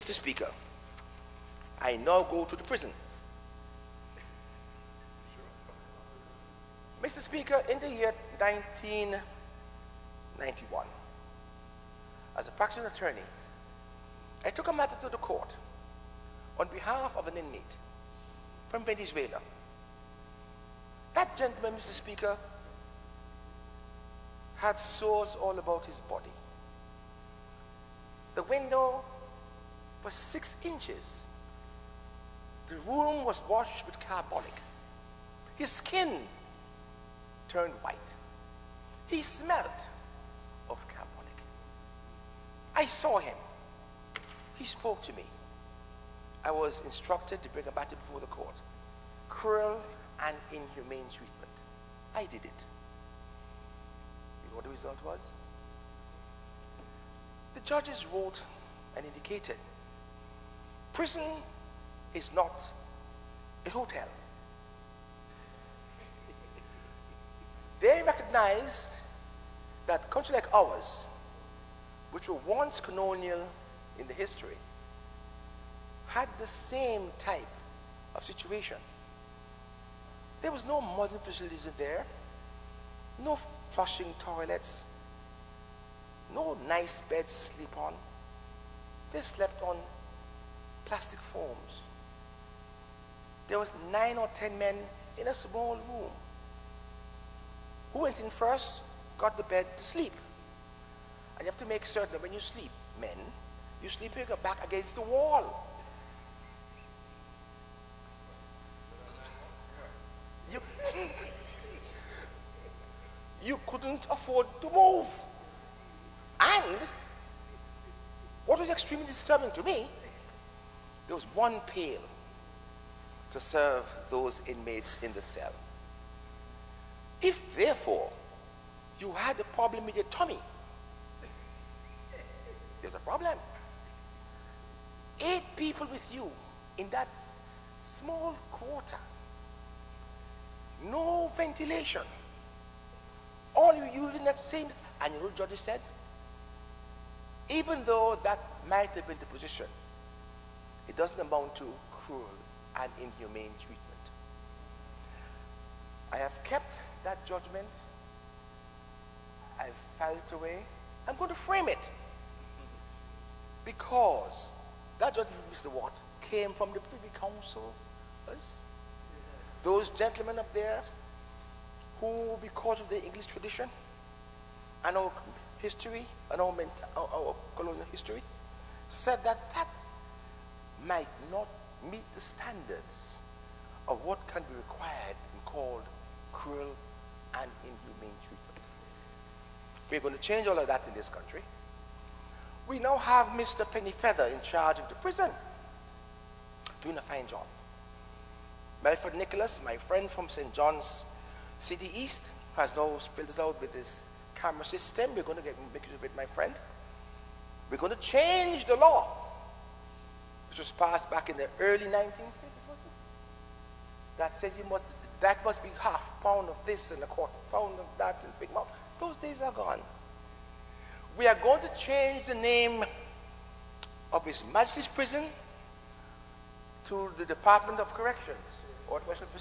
Mr. Speaker, I now go to the prison. Mr. Speaker, in the year 1991, as a practicing attorney, I took a matter to the court on behalf of an inmate from Venezuela. That gentleman, Mr. Speaker, had sores all about his body. The window was 6 inches. The room was washed with carbolic. His skin turned white. He smelled of carbolic. I saw him. He spoke to me. I was instructed to bring a matter before the court. Cruel and inhumane treatment. I did it. You know what the result was? The judges wrote and indicated, prison is not a hotel. They recognized that a country like ours, which were once colonial in the history, had the same type of situation. There was no modern facilities in there, no flushing toilets, no nice beds to sleep on. They slept on plastic foams. There was 9 or 10 men in a small room. Who went in first got the bed to sleep. And you have to make certain that when you sleep, men, you sleep with your back against the wall. You couldn't afford to move. And what was extremely disturbing to me, there was one pail to serve those inmates in the cell. If therefore you had a problem with your tummy, there's a problem. 8 people with you in that small quarter, no ventilation, all you using that same, and you know what the judge said? Even though that might have been the position, it doesn't amount to cruel and inhumane treatment. I have kept that judgment. I've filed it away. I'm going to frame it. Because that judgment, Mr. Watt, came from the Privy Council. Those gentlemen up there who, because of the English tradition and our history and our colonial history, said that that might not meet the standards of what can be required and called cruel and inhumane treatment. We're going to change all of that in this country. We now have Mr. Pennyfeather in charge of the prison, doing a fine job. Melford Nicholas, my friend from St. John's City East, has now filled this out with his camera system. We're going to make use of it, my friend. We're going to change the law, which was passed back in the early 1950s, that says that must be half pound of this and a quarter pound of that and big mouth. Those days are gone. We are going to change the name of His Majesty's Prison to the Department of Corrections or Correctional Facilities.